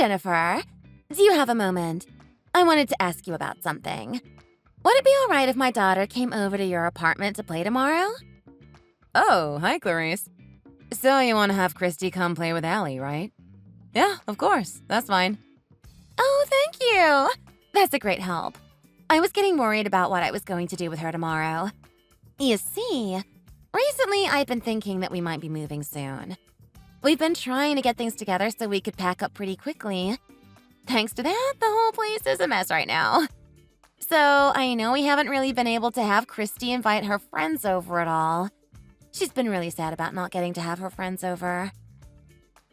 Jennifer, do you have a moment? I wanted to ask you about something. Would it be all right if my daughter came over to your apartment to play tomorrow? Oh, hi, Clarice. So you want to have Christy come play with Allie, right? Yeah, of course. That's fine. Oh, thank you. That's a great help. I was getting worried about what I was going to do with her tomorrow. You see, recently I've been thinking that we might be moving soon. We've been trying to get things together so we could pack up pretty quickly. Thanks to that, the whole place is a mess right now. So I know we haven't really been able to have Christy invite her friends over at all. She's been really sad about not getting to have her friends over.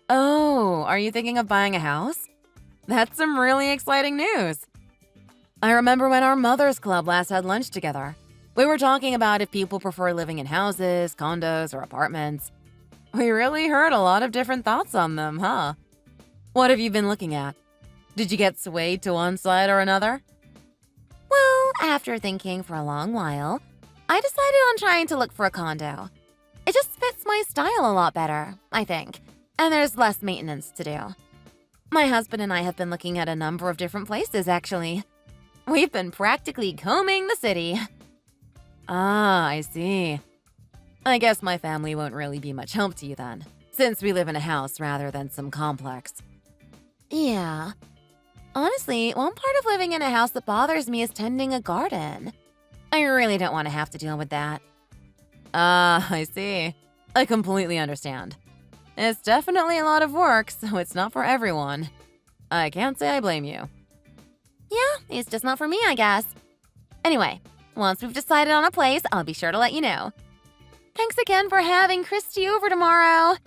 Oh, are you thinking of buying a house? That's some really exciting news. I remember when our Mothers Club last had lunch together. We were talking about if people prefer living in houses, condos, or apartments. We really heard a lot of different thoughts on them, huh? What have you been looking at? Did you get swayed to one side or another? Well, after thinking for a long while, I decided on trying to look for a condo. It just fits my style a lot better, I think, and there's less maintenance to do. My husband and I have been looking at a number of different places, actually. We've been practically combing the city. Ah, I see. I guess my family won't really be much help to you then, since we live in a house rather than some complex. Yeah. Honestly, one part of living in a house that bothers me is tending a garden. I really don't want to have to deal with that. Ah, I see. I completely understand. It's definitely a lot of work, so it's not for everyone. I can't say I blame you. Yeah, it's just not for me, I guess. Anyway, once we've decided on a place, I'll be sure to let you know. Thanks again for having Christy over tomorrow.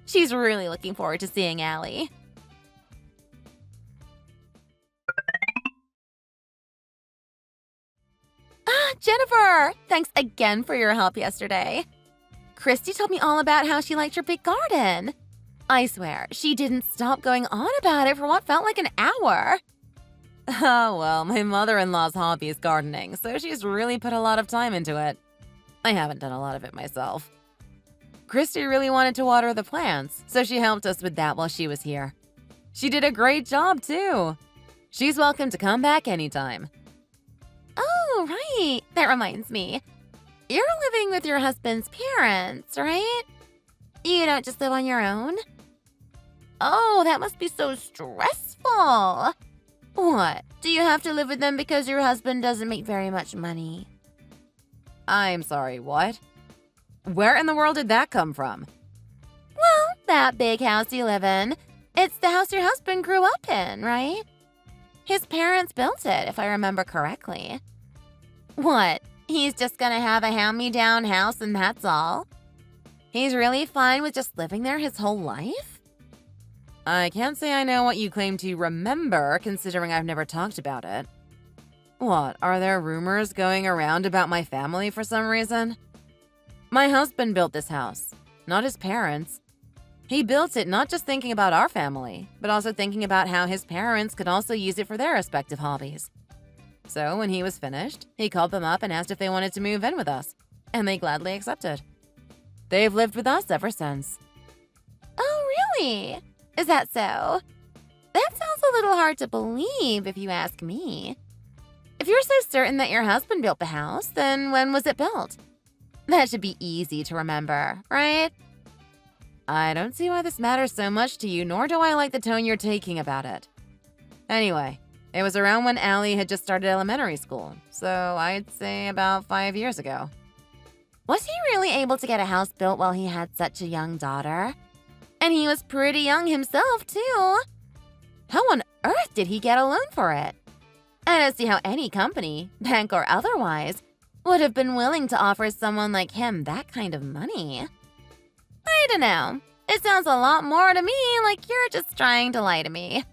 She's really looking forward to seeing Allie. Jennifer, thanks again for your help yesterday. Christy told me all about how she liked your big garden. I swear, she didn't stop going on about it for what felt like an hour. Oh, well, my mother-in-law's hobby is gardening, so she's really put a lot of time into it. I haven't done a lot of it myself. Christy really wanted to water the plants, so she helped us with that while she was here. She did a great job, too. She's welcome to come back anytime. Oh, right. That reminds me. You're living with your husband's parents, right? You don't just live on your own? Oh, that must be so stressful. What? Do you have to live with them because your husband doesn't make very much money? I'm sorry, what? Where in the world did that come from? Well, that big house you live in. It's the house your husband grew up in, right? His parents built it, if I remember correctly. What? He's just gonna have a hand-me-down house and that's all? He's really fine with just living there his whole life? I can't say I know what you claim to remember, considering I've never talked about it. What, are there rumors going around about my family for some reason? My husband built this house, not his parents. He built it not just thinking about our family, but also thinking about how his parents could also use it for their respective hobbies. So when he was finished, he called them up and asked if they wanted to move in with us, and they gladly accepted. They've lived with us ever since. Oh, really? Is that so? That sounds a little hard to believe if you ask me. If you're so certain that your husband built the house, then when was it built? That should be easy to remember, right? I don't see why this matters so much to you, nor do I like the tone you're taking about it. Anyway, it was around when Allie had just started elementary school, so I'd say about 5 years ago. Was he really able to get a house built while he had such a young daughter? And he was pretty young himself, too. How on earth did he get a loan for it? I don't see how any company, bank or otherwise, would have been willing to offer someone like him that kind of money. I don't know. It sounds a lot more to me like you're just trying to lie to me.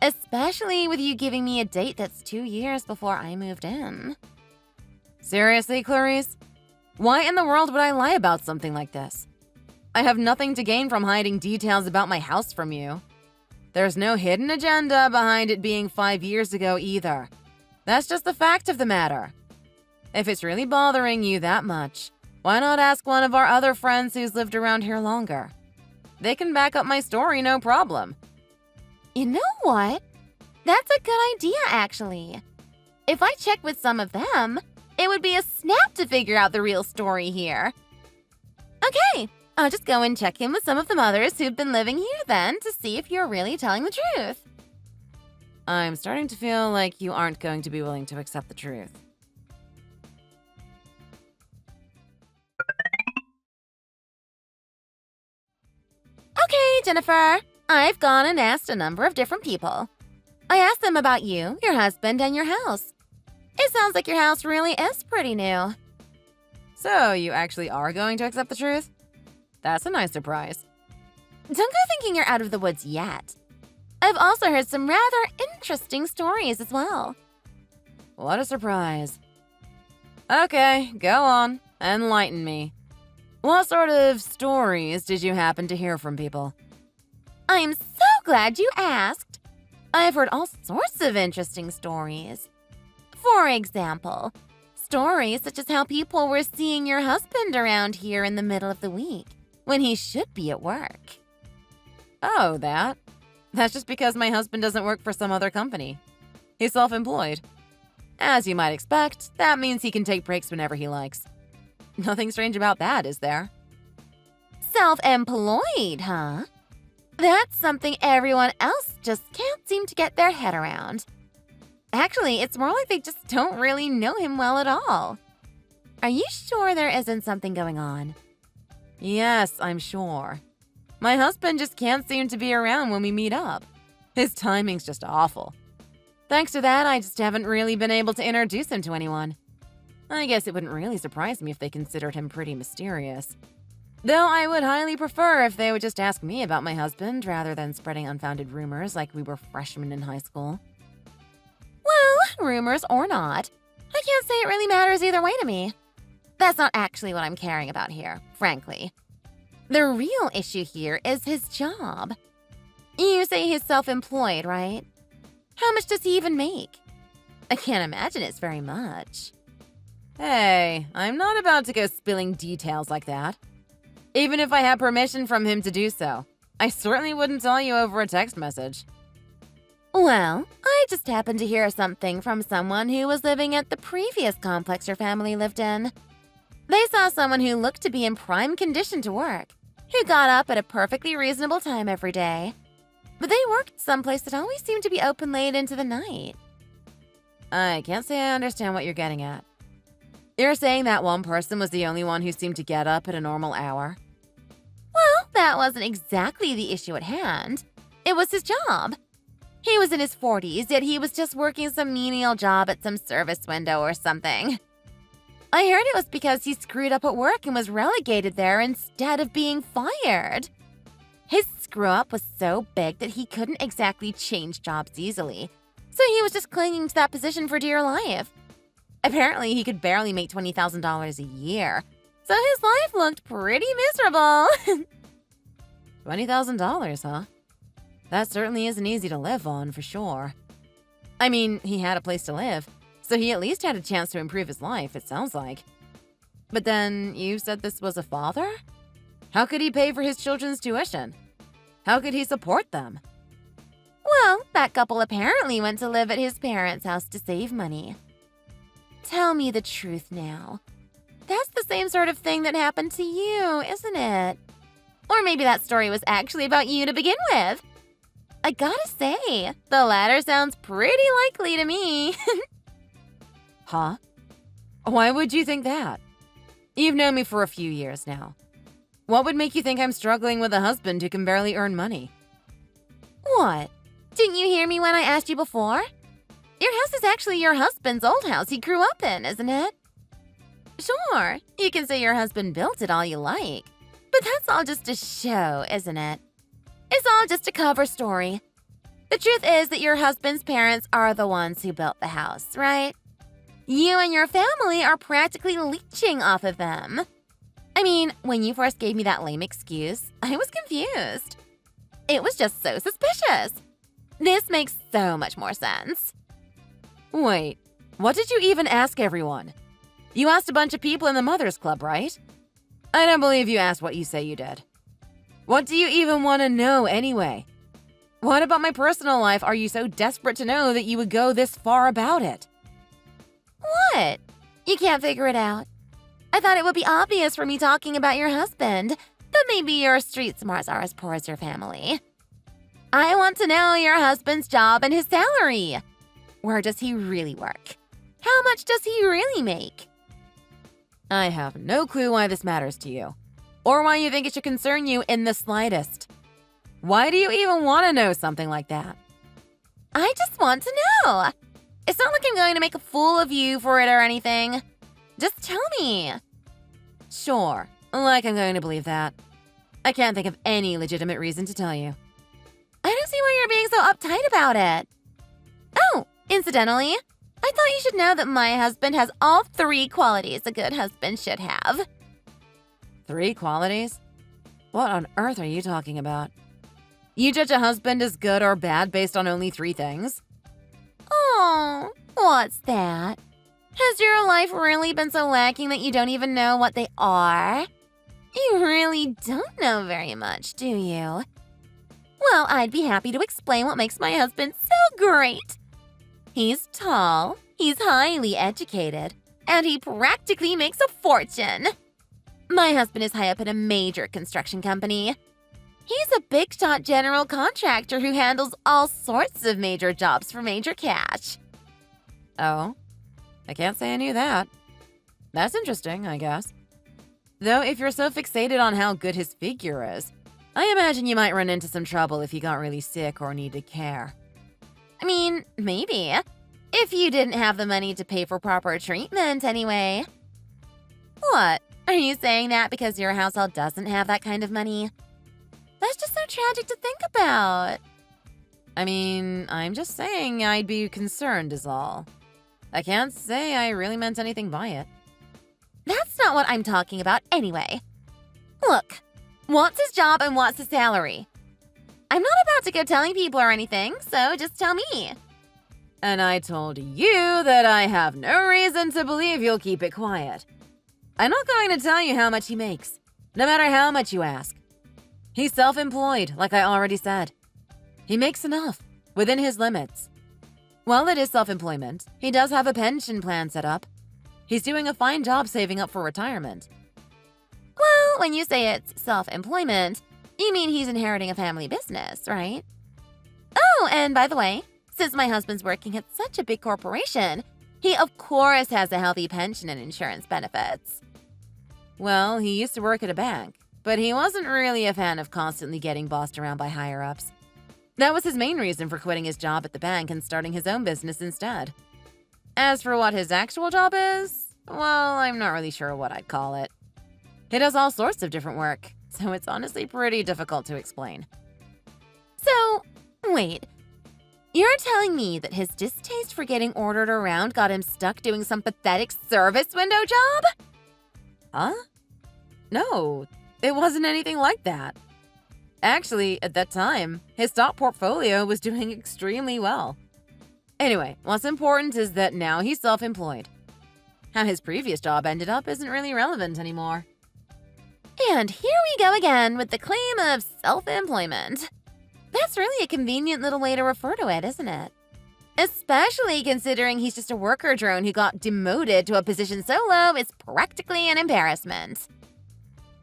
Especially with you giving me a date that's 2 years before I moved in. Seriously, Clarice? Why in the world would I lie about something like this? I have nothing to gain from hiding details about my house from you. There's no hidden agenda behind it being 5 years ago either. That's just the fact of the matter. If it's really bothering you that much, why not ask one of our other friends who's lived around here longer? They can back up my story, no problem. You know what? That's a good idea, actually. If I check with some of them, it would be a snap to figure out the real story here. Okay, I'll just go and check in with some of the mothers who've been living here then to see if you're really telling the truth. I'm starting to feel like you aren't going to be willing to accept the truth. Okay, Jennifer. I've gone and asked a number of different people. I asked them about you, your husband, and your house. It sounds like your house really is pretty new. So, you actually are going to accept the truth? That's a nice surprise. Don't go thinking you're out of the woods yet. I've also heard some rather interesting stories as well. What a surprise. Okay, go on. Enlighten me. What sort of stories did you happen to hear from people? I'm so glad you asked. I've heard all sorts of interesting stories. For example, stories such as how people were seeing your husband around here in the middle of the week when he should be at work. Oh, that? That's just because my husband doesn't work for some other company. He's self-employed. As you might expect, that means he can take breaks whenever he likes. Nothing strange about that, is there? Self-employed, huh? That's something everyone else just can't seem to get their head around. Actually, it's more like they just don't really know him well at all. Are you sure there isn't something going on? Yes, I'm sure. My husband just can't seem to be around when we meet up. His timing's just awful. Thanks to that, I just haven't really been able to introduce him to anyone. I guess it wouldn't really surprise me if they considered him pretty mysterious. Though I would highly prefer if they would just ask me about my husband rather than spreading unfounded rumors like we were freshmen in high school. Well, rumors or not, I can't say it really matters either way to me. That's not actually what I'm caring about here, frankly. The real issue here is his job. You say he's self-employed, right? How much does he even make? I can't imagine it's very much. Hey, I'm not about to go spilling details like that. Even if I had permission from him to do so, I certainly wouldn't tell you over a text message. Well, I just happened to hear something from someone who was living at the previous complex your family lived in. They saw someone who looked to be in prime condition to work, who got up at a perfectly reasonable time every day. But they worked someplace that always seemed to be open late into the night. I can't say I understand what you're getting at. You're saying that one person was the only one who seemed to get up at a normal hour? Well, that wasn't exactly the issue at hand. It was his job. He was in his 40s, yet he was just working some menial job at some service window or something. I heard it was because he screwed up at work and was relegated there instead of being fired. His screw-up was so big that he couldn't exactly change jobs easily, so he was just clinging to that position for dear life. Apparently, he could barely make $20,000 a year, so his life looked pretty miserable. $20,000, huh? That certainly isn't easy to live on, for sure. I mean, he had a place to live, so he at least had a chance to improve his life, it sounds like. But then, you said this was a father? How could he pay for his children's tuition? How could he support them? Well, that couple apparently went to live at his parents' house to save money. Tell me the truth now. That's the same sort of thing that happened to you, isn't it? Or maybe that story was actually about you to begin with. I gotta say, the latter sounds pretty likely to me. Huh? Why would you think that? You've known me for a few years now. What would make you think I'm struggling with a husband who can barely earn money? What? Didn't you hear me when I asked you before? Your house is actually your husband's old house he grew up in, isn't it? Sure, you can say your husband built it all you like, but that's all just a show, isn't it? It's all just a cover story. The truth is that your husband's parents are the ones who built the house, right? You and your family are practically leeching off of them. I mean, when you first gave me that lame excuse, I was confused. It was just so suspicious. This makes so much more sense. Wait, what did you even ask everyone? You asked a bunch of people in the Mothers Club, right? I don't believe you asked what you say you did. What do you even want to know anyway? What about my personal life are you so desperate to know that you would go this far about it? What? You can't figure it out? I thought it would be obvious for me talking about your husband, but maybe your street smarts are as poor as your family. I want to know your husband's job and his salary. Where does he really work? How much does he really make? I have no clue why this matters to you, or why you think it should concern you in the slightest. Why do you even want to know something like that? I just want to know. It's not like I'm going to make a fool of you for it or anything. Just tell me. Sure, like I'm going to believe that. I can't think of any legitimate reason to tell you. I don't see why you're being so uptight about it. Oh, incidentally, I thought you should know that my husband has all 3 qualities a good husband should have. 3 qualities? What on earth are you talking about? You judge a husband as good or bad based on only 3 things? Oh, what's that? Has your life really been so lacking that you don't even know what they are? You really don't know very much, do you? Well, I'd be happy to explain what makes my husband so great. He's tall, he's highly educated, and he practically makes a fortune. My husband is high up in a major construction company. He's a big-shot general contractor who handles all sorts of major jobs for major cash. Oh, I can't say I knew that. That's interesting, I guess. Though if you're so fixated on how good his figure is, I imagine you might run into some trouble if you got really sick or needed care. I mean, maybe. If you didn't have the money to pay for proper treatment anyway. What? Are you saying that because your household doesn't have that kind of money? That's just so tragic to think about. I mean, I'm just saying I'd be concerned is all. I can't say I really meant anything by it. That's not what I'm talking about anyway. Look, what's his job and what's his salary? I'm not about to go telling people or anything, so just tell me. And I told you that I have no reason to believe you'll keep it quiet. I'm not going to tell you how much he makes, no matter how much you ask. He's self-employed, like I already said. He makes enough, within his limits. While it is self-employment, he does have a pension plan set up. He's doing a fine job saving up for retirement. Well, when you say it's self-employment, you mean he's inheriting a family business, right? Oh, and by the way, since my husband's working at such a big corporation, he of course has a healthy pension and insurance benefits. Well, he used to work at a bank, but he wasn't really a fan of constantly getting bossed around by higher-ups. That was his main reason for quitting his job at the bank and starting his own business instead. As for what his actual job is, well, I'm not really sure what I'd call it. He does all sorts of different work, so it's honestly pretty difficult to explain. So, wait. You're telling me that his distaste for getting ordered around got him stuck doing some pathetic service window job? Huh? No, it wasn't anything like that. Actually, at that time, his stock portfolio was doing extremely well. Anyway, what's important is that now he's self-employed. How his previous job ended up isn't really relevant anymore. And here we go again with the claim of self-employment. That's really a convenient little way to refer to it, isn't it? Especially considering he's just a worker drone who got demoted to a position so low it's practically an embarrassment.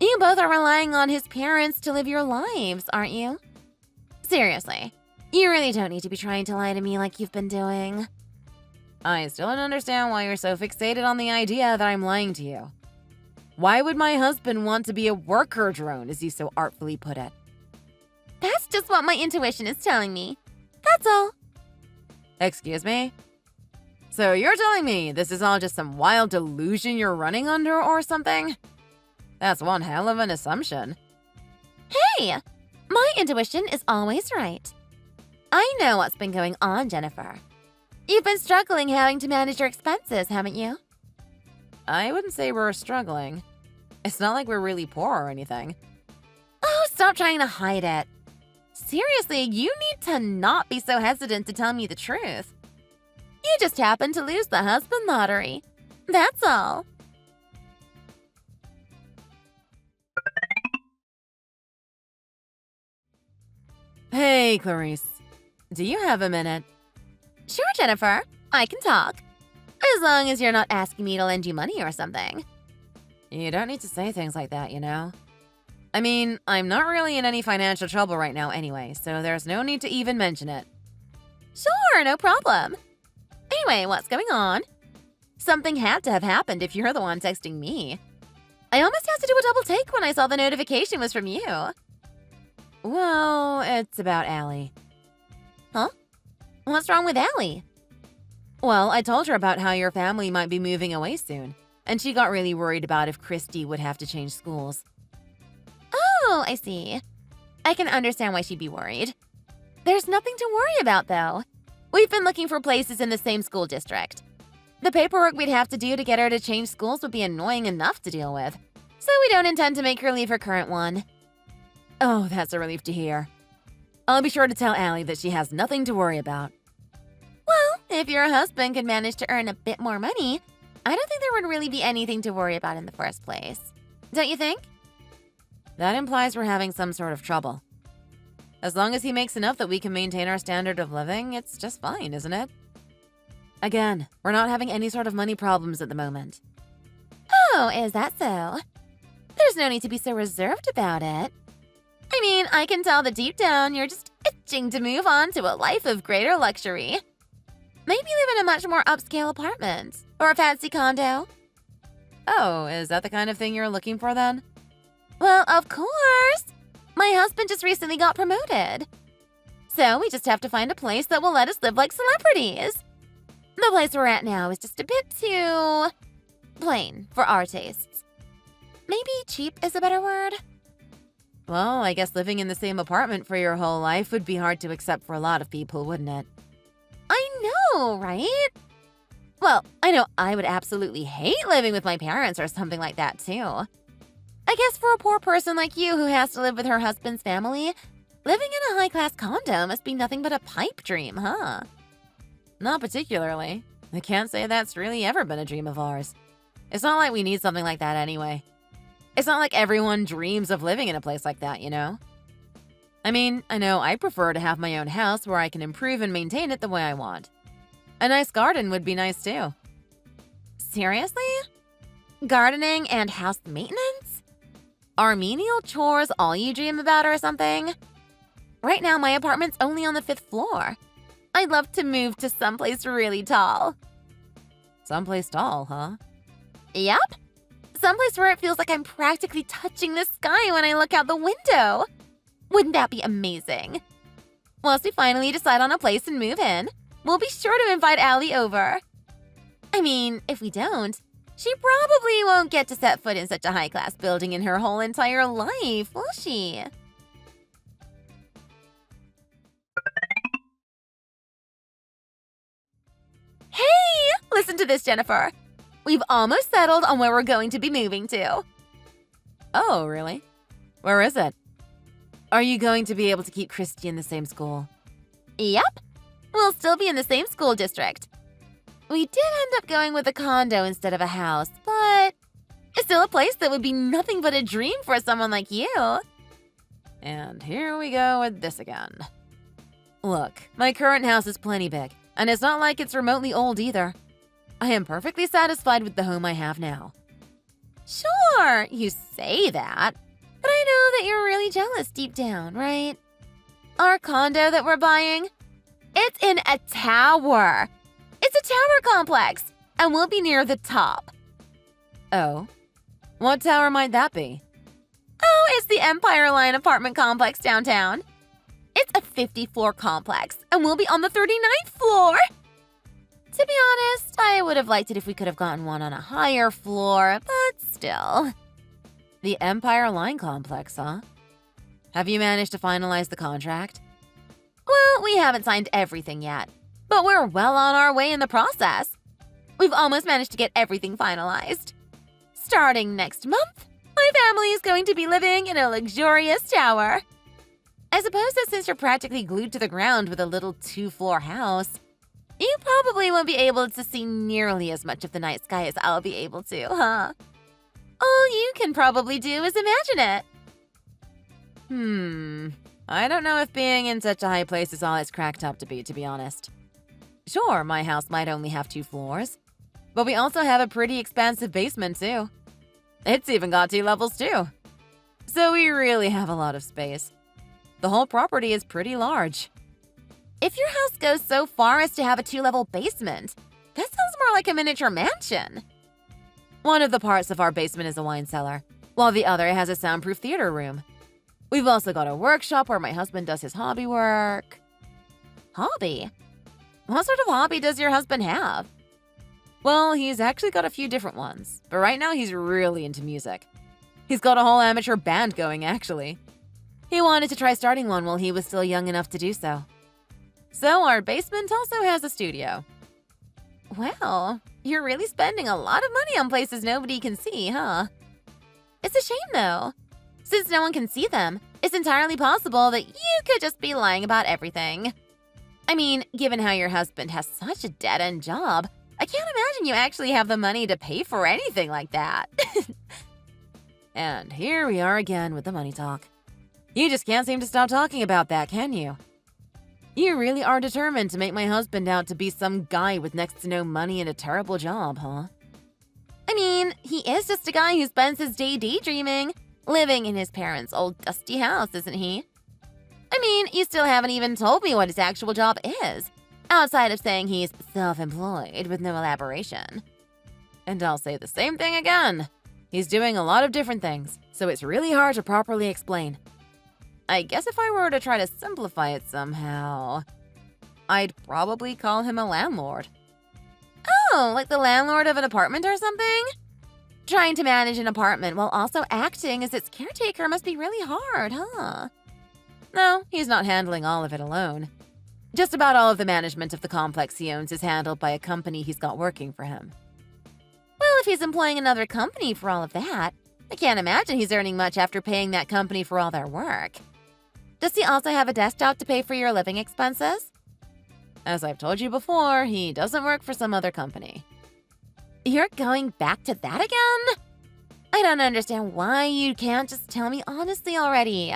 You both are relying on his parents to live your lives, aren't you? Seriously, you really don't need to be trying to lie to me like you've been doing. I still don't understand why you're so fixated on the idea that I'm lying to you. Why would my husband want to be a worker drone, as you so artfully put it? That's just what my intuition is telling me. That's all. Excuse me? So you're telling me this is all just some wild delusion you're running under or something? That's one hell of an assumption. Hey! My intuition is always right. I know what's been going on, Jennifer. You've been struggling having to manage your expenses, haven't you? I wouldn't say we're struggling. It's not like we're really poor or anything. Oh, stop trying to hide it. Seriously, you need to not be so hesitant to tell me the truth. You just happened to lose the husband lottery. That's all. Hey, Clarice. Do you have a minute? Sure, Jennifer. I can talk. As long as you're not asking me to lend you money or something. You don't need to say things like that, you know? I mean, I'm not really in any financial trouble right now anyway, so there's no need to even mention it. Sure, no problem. Anyway, what's going on? Something had to have happened if you're the one texting me. I almost had to do a double take when I saw the notification was from you. Well, it's about Allie. Huh? What's wrong with Allie? Well, I told her about how your family might be moving away soon, and she got really worried about if Christy would have to change schools. Oh, I see. I can understand why she'd be worried. There's nothing to worry about, though. We've been looking for places in the same school district. The paperwork we'd have to do to get her to change schools would be annoying enough to deal with, so we don't intend to make her leave her current one. Oh, that's a relief to hear. I'll be sure to tell Allie that she has nothing to worry about. Well, if your husband could manage to earn a bit more money, I don't think there would really be anything to worry about in the first place. Don't you think? That implies we're having some sort of trouble. As long as he makes enough that we can maintain our standard of living, it's just fine, isn't it? Again, we're not having any sort of money problems at the moment. Oh, is that so? There's no need to be so reserved about it. I mean, I can tell that deep down you're just itching to move on to a life of greater luxury. Maybe live in a much more upscale apartment or a fancy condo. Oh, is that the kind of thing you're looking for then? Well, of course. My husband just recently got promoted. So we just have to find a place that will let us live like celebrities. The place we're at now is just a bit too plain for our tastes. Maybe cheap is a better word. Well, I guess living in the same apartment for your whole life would be hard to accept for a lot of people, wouldn't it? I know, right? Well, I know I would absolutely hate living with my parents or something like that, too. I guess for a poor person like you who has to live with her husband's family, living in a high-class condo must be nothing but a pipe dream, huh? Not particularly. I can't say that's really ever been a dream of ours. It's not like we need something like that anyway. It's not like everyone dreams of living in a place like that, you know? I mean, I know I prefer to have my own house where I can improve and maintain it the way I want. A nice garden would be nice too. Seriously? Gardening and house maintenance? Are menial chores all you dream about or something? Right now, my apartment's only on the 5th floor. I'd love to move to someplace really tall. Someplace tall, huh? Yep. Someplace where it feels like I'm practically touching the sky when I look out the window. Wouldn't that be amazing? Once we finally decide on a place and move in, we'll be sure to invite Allie over. I mean, if we don't, she probably won't get to set foot in such a high-class building in her whole entire life, will she? Hey! Listen to this, Jennifer. We've almost settled on where we're going to be moving to. Oh, really? Where is it? Are you going to be able to keep Christy in the same school? Yep. We'll still be in the same school district. We did end up going with a condo instead of a house, but it's still a place that would be nothing but a dream for someone like you. And here we go with this again. Look, my current house is plenty big, and it's not like it's remotely old either. I am perfectly satisfied with the home I have now. Sure, you say that, but I know that you're really jealous deep down, right? Our condo that we're buying, it's in a tower. It's a tower complex, and we'll be near the top. Oh? What tower might that be? Oh, it's the Empire Line apartment complex downtown. It's a 50-floor complex, and we'll be on the 39th floor. To be honest, I would have liked it if we could have gotten one on a higher floor, but still. The Empire Line complex, huh? Have you managed to finalize the contract? Well, we haven't signed everything yet, but we're well on our way in the process. We've almost managed to get everything finalized. Starting next month, my family is going to be living in a luxurious tower. I suppose that since you're practically glued to the ground with a little 2-floor house, you probably won't be able to see nearly as much of the night sky as I'll be able to, huh? All you can probably do is imagine it. I don't know if being in such a high place is all it's cracked up to be honest. Sure, my house might only have 2 floors, but we also have a pretty expansive basement too. It's even got 2 levels too. So we really have a lot of space. The whole property is pretty large. If your house goes so far as to have a 2-level basement, that sounds more like a miniature mansion. One of the parts of our basement is a wine cellar, while the other has a soundproof theater room. We've also got a workshop where my husband does his hobby work. Hobby? What sort of hobby does your husband have? Well, he's actually got a few different ones, but right now he's really into music. He's got a whole amateur band going, actually. He wanted to try starting one while he was still young enough to do so. So our basement also has a studio. Well, you're really spending a lot of money on places nobody can see, huh? It's a shame, though. Since no one can see them, it's entirely possible that you could just be lying about everything. I mean, given how your husband has such a dead-end job, I can't imagine you actually have the money to pay for anything like that. And here we are again with the money talk. You just can't seem to stop talking about that, can you? You really are determined to make my husband out to be some guy with next to no money and a terrible job, huh? I mean, he is just a guy who spends his day daydreaming, living in his parents' old dusty house, isn't he? I mean, you still haven't even told me what his actual job is, outside of saying he's self-employed with no elaboration. And I'll say the same thing again. He's doing a lot of different things, so it's really hard to properly explain. I guess if I were to try to simplify it somehow, I'd probably call him a landlord. Oh, like the landlord of an apartment or something? Trying to manage an apartment while also acting as its caretaker must be really hard, huh? No, he's not handling all of it alone. Just about all of the management of the complex he owns is handled by a company he's got working for him. Well, if he's employing another company for all of that, I can't imagine he's earning much after paying that company for all their work. Does he also have a desk job to pay for your living expenses? As I've told you before, he doesn't work for some other company. You're going back to that again? I don't understand why you can't just tell me honestly already.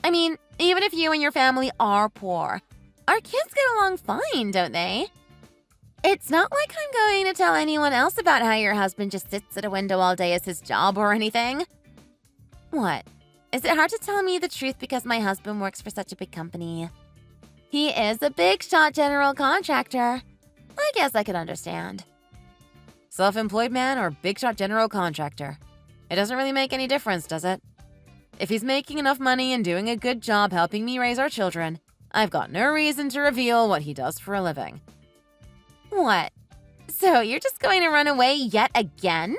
I mean, even if you and your family are poor, our kids get along fine, don't they? It's not like I'm going to tell anyone else about how your husband just sits at a window all day as his job or anything. What? Is it hard to tell me the truth because my husband works for such a big company? He is a big-shot general contractor. I guess I could understand. Self-employed man or big-shot general contractor. It doesn't really make any difference, does it? If he's making enough money and doing a good job helping me raise our children, I've got no reason to reveal what he does for a living. What? So you're just going to run away yet again?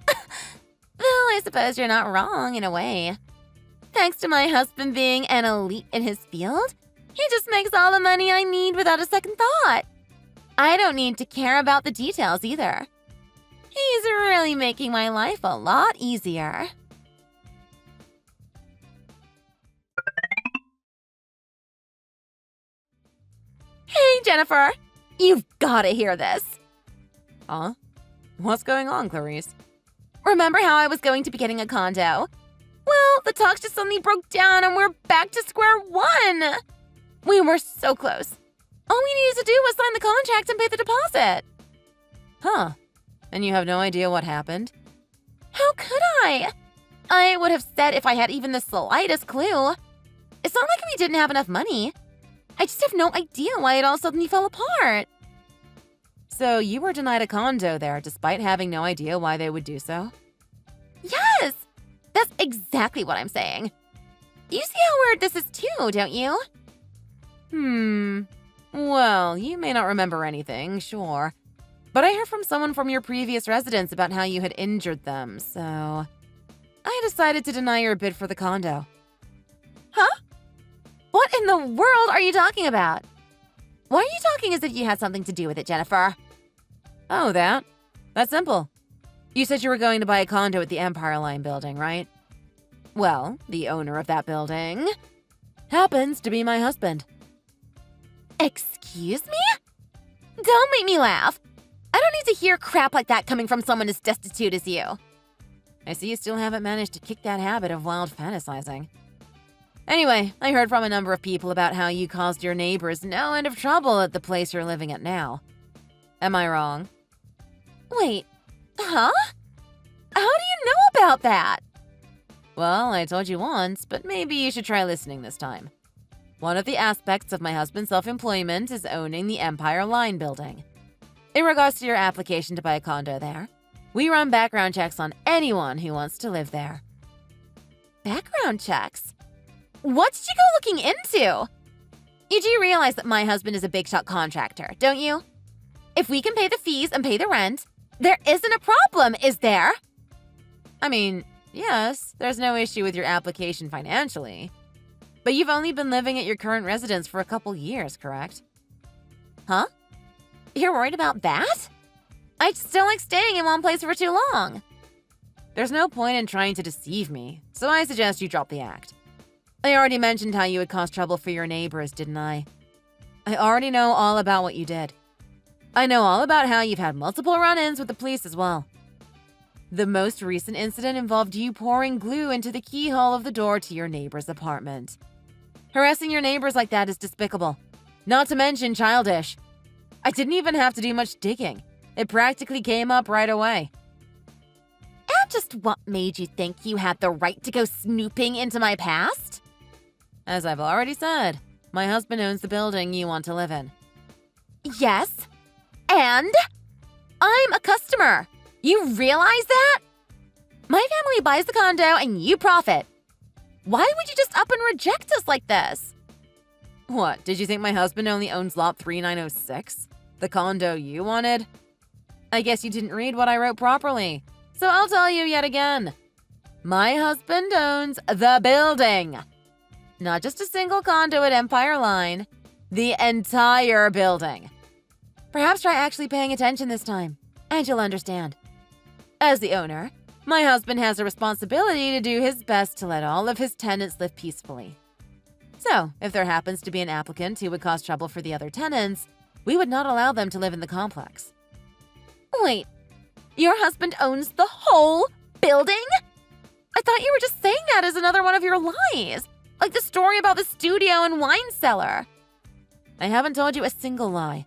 Well, I suppose you're not wrong in a way. Thanks to my husband being an elite in his field, he just makes all the money I need without a second thought. I don't need to care about the details either. He's really making my life a lot easier. Hey, Jennifer! You've got to hear this. Huh? What's going on, Clarice? Remember how I was going to be getting a condo? Well, the talks just suddenly broke down and we're back to square one. We were so close. All we needed to do was sign the contract and pay the deposit. Huh. And you have no idea what happened? How could I? I would have said if I had even the slightest clue. It's not like we didn't have enough money. I just have no idea why it all suddenly fell apart. So you were denied a condo there despite having no idea why they would do so? Yes! That's exactly what I'm saying. You see how weird this is too, don't you? Well, you may not remember anything, sure. But I heard from someone from your previous residence about how you had injured them, so I decided to deny your bid for the condo. Huh? What in the world are you talking about? Why are you talking as if you had something to do with it, Jennifer? Oh, that? That's simple. You said you were going to buy a condo at the Empire Line building, right? Well, the owner of that building happens to be my husband. Excuse me? Don't make me laugh. I don't need to hear crap like that coming from someone as destitute as you. I see you still haven't managed to kick that habit of wild fantasizing. Anyway, I heard from a number of people about how you caused your neighbors no end of trouble at the place you're living at now. Am I wrong? Wait, huh? How do you know about that? Well, I told you once, but maybe you should try listening this time. One of the aspects of my husband's self-employment is owning the Empire Line building. In regards to your application to buy a condo there, we run background checks on anyone who wants to live there. Background checks? What did you go looking into? You do realize that my husband is a big-shot contractor, don't you? If we can pay the fees and pay the rent, there isn't a problem, is there? I mean, yes, there's no issue with your application financially. But you've only been living at your current residence for a couple years, correct? Huh? You're worried about that? I just don't like staying in one place for too long. There's no point in trying to deceive me, so I suggest you drop the act. I already mentioned how you would cause trouble for your neighbors, didn't I? I already know all about what you did. I know all about how you've had multiple run-ins with the police as well. The most recent incident involved you pouring glue into the keyhole of the door to your neighbor's apartment. Harassing your neighbors like that is despicable, not to mention childish. I didn't even have to do much digging. It practically came up right away. And just what made you think you had the right to go snooping into my past? As I've already said, my husband owns the building you want to live in. Yes, and I'm a customer. You realize that? My family buys the condo and you profit. Why would you just up and reject us like this? What, did you think my husband only owns lot 3906? The condo you wanted? I guess you didn't read what I wrote properly, so I'll tell you yet again. My husband owns the building. Not just a single condo at Empire Line, the entire building. Perhaps try actually paying attention this time, and you'll understand. As the owner, my husband has a responsibility to do his best to let all of his tenants live peacefully. So, if there happens to be an applicant who would cause trouble for the other tenants, we would not allow them to live in the complex. Wait, your husband owns the whole building? I thought you were just saying that as another one of your lies, like the story about the studio and wine cellar. I haven't told you a single lie.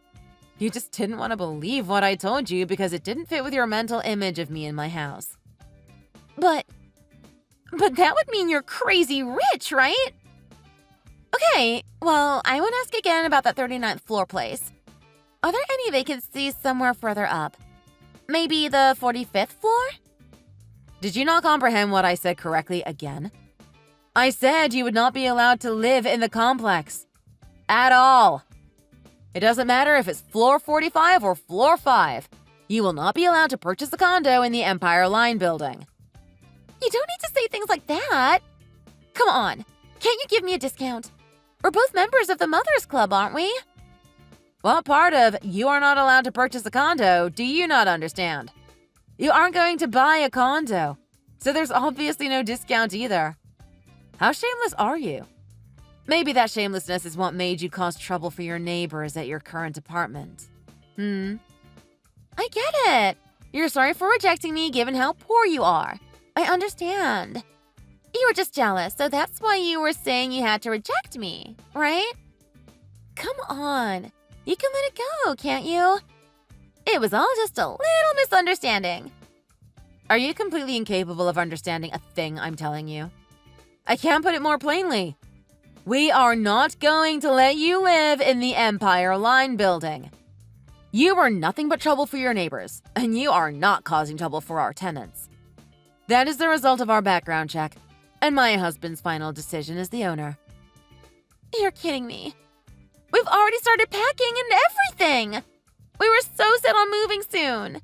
You just didn't want to believe what I told you because it didn't fit with your mental image of me in my house. But that would mean you're crazy rich, right? Okay, well, I won't ask again about that 39th floor place. Are there any vacancies somewhere further up? Maybe the 45th floor? Did you not comprehend what I said correctly again? I said you would not be allowed to live in the complex. At all. It doesn't matter if it's floor 45 or floor 5. You will not be allowed to purchase a condo in the Empire Line building. You don't need to say things like that. Come on, can't you give me a discount? We're both members of the Mothers Club, aren't we? What part of you are not allowed to purchase a condo do you not understand? You aren't going to buy a condo, so there's obviously no discount either. How shameless are you? Maybe that shamelessness is what made you cause trouble for your neighbors at your current apartment. I get it. You're sorry for rejecting me given how poor you are. I understand. You were just jealous, so that's why you were saying you had to reject me, right? Come on. You can let it go, can't you? It was all just a little misunderstanding. Are you completely incapable of understanding a thing I'm telling you? I can't put it more plainly. We are not going to let you live in the Empire Line building. You are nothing but trouble for your neighbors, and you are not causing trouble for our tenants. That is the result of our background check, and my husband's final decision as the owner. You're kidding me. We've already started packing and everything. We were so set on moving soon.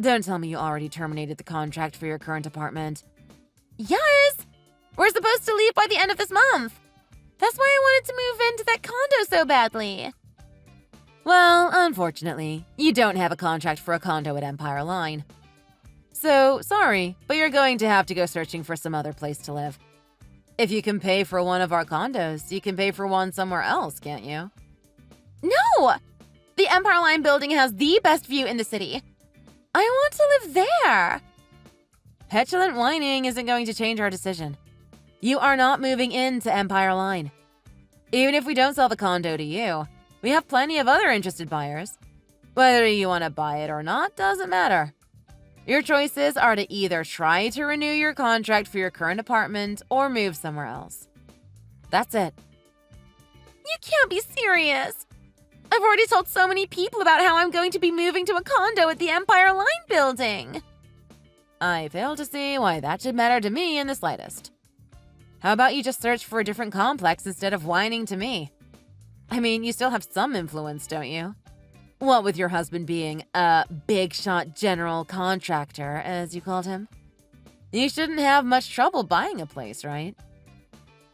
Don't tell me you already terminated the contract for your current apartment. Yes! We're supposed to leave by the end of this month. That's why I wanted to move into that condo so badly. Well, unfortunately, you don't have a contract for a condo at Empire Line. So, sorry, but you're going to have to go searching for some other place to live. If you can pay for one of our condos, you can pay for one somewhere else, can't you? No! The Empire Line building has the best view in the city. I want to live there. Petulant whining isn't going to change our decision. You are not moving into Empire Line. Even if we don't sell the condo to you, we have plenty of other interested buyers. Whether you want to buy it or not doesn't matter. Your choices are to either try to renew your contract for your current apartment or move somewhere else. That's it. You can't be serious. I've already told so many people about how I'm going to be moving to a condo at the Empire Line building. I fail to see why that should matter to me in the slightest. How about you just search for a different complex instead of whining to me? I mean, you still have some influence, don't you? What with your husband being a big-shot general contractor, as you called him? You shouldn't have much trouble buying a place, right?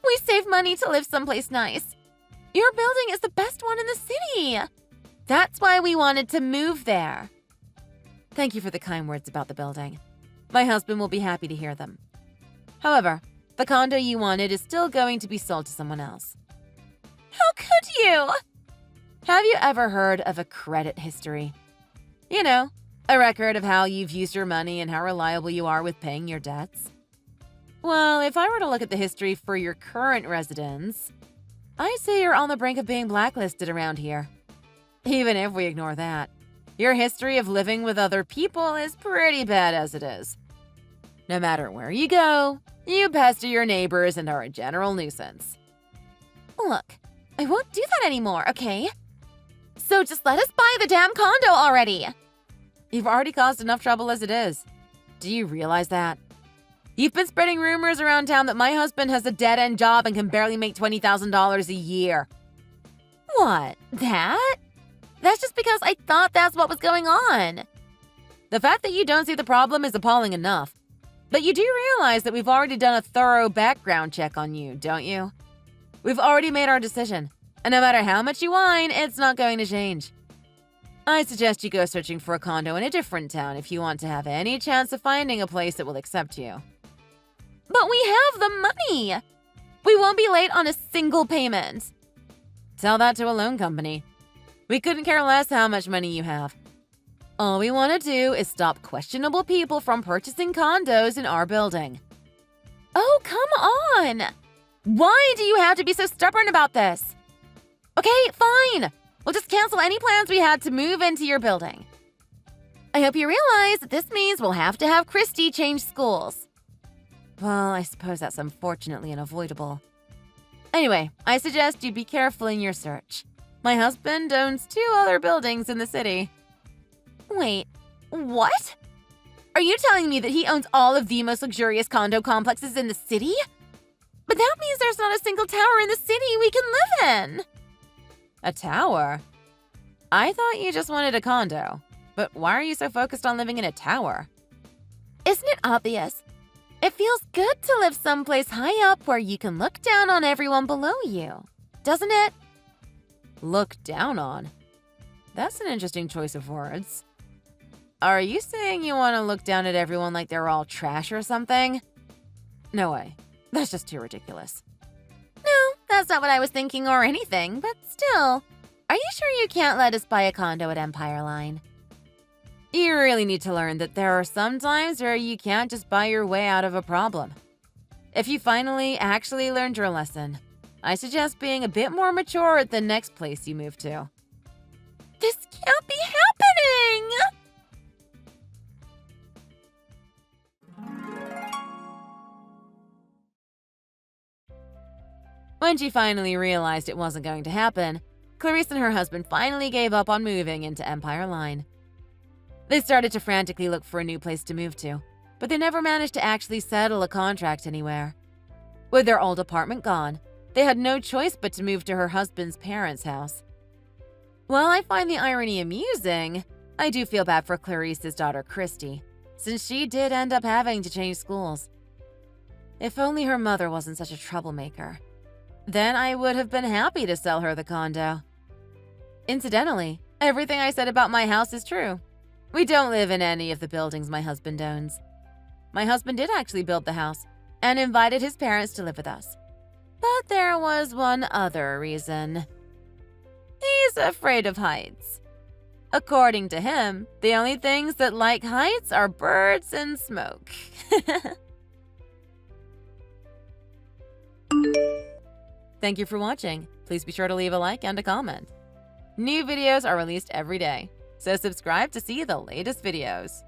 We save money to live someplace nice. Your building is the best one in the city. That's why we wanted to move there. Thank you for the kind words about the building. My husband will be happy to hear them. However, the condo you wanted is still going to be sold to someone else. How could you? Have you ever heard of a credit history? You know, a record of how you've used your money and how reliable you are with paying your debts. Well, if I were to look at the history for your current residence, I say you're on the brink of being blacklisted around here. Even if we ignore that, your history of living with other people is pretty bad as it is. No matter where you go, you pester your neighbors and are a general nuisance. Look, I won't do that anymore, okay? So just let us buy the damn condo already. You've already caused enough trouble as it is. Do you realize that? You've been spreading rumors around town that my husband has a dead-end job and can barely make $20,000 a year. What? That? That's just because I thought that's what was going on. The fact that you don't see the problem is appalling enough. But you do realize that we've already done a thorough background check on you, don't you? We've already made our decision, and no matter how much you whine, it's not going to change. I suggest you go searching for a condo in a different town if you want to have any chance of finding a place that will accept you. But we have the money! We won't be late on a single payment. Tell that to a loan company. We couldn't care less how much money you have. All we want to do is stop questionable people from purchasing condos in our building. Oh, come on! Why do you have to be so stubborn about this? Okay, fine. We'll just cancel any plans we had to move into your building. I hope you realize that this means we'll have to have Christy change schools. Well, I suppose that's unfortunately unavoidable. Anyway, I suggest you be careful in your search. My husband owns 2 other buildings in the city. Wait, what? Are you telling me that he owns all of the most luxurious condo complexes in the city? But that means there's not a single tower in the city we can live in. A tower? I thought you just wanted a condo. But why are you so focused on living in a tower? Isn't it obvious? It feels good to live someplace high up where you can look down on everyone below you, doesn't it? Look down on? That's an interesting choice of words. Are you saying you want to look down at everyone like they're all trash or something? No way. That's just too ridiculous. No, that's not what I was thinking or anything, but still. Are you sure you can't let us buy a condo at Empire Line? You really need to learn that there are some times where you can't just buy your way out of a problem. If you finally actually learned your lesson, I suggest being a bit more mature at the next place you move to. This can't be happening! When she finally realized it wasn't going to happen, Clarice and her husband finally gave up on moving into Empire Line. They started to frantically look for a new place to move to, but they never managed to actually settle a contract anywhere. With their old apartment gone, they had no choice but to move to her husband's parents' house. While I find the irony amusing, I do feel bad for Clarice's daughter Christy, since she did end up having to change schools. If only her mother wasn't such a troublemaker. Then I would have been happy to sell her the condo. Incidentally, everything I said about my house is true. We don't live in any of the buildings my husband owns. My husband did actually build the house and invited his parents to live with us. But there was one other reason. He's afraid of heights. According to him, the only things that like heights are birds and smoke. Thank you for watching. Please be sure to leave a like and a comment. New videos are released every day, so subscribe to see the latest videos.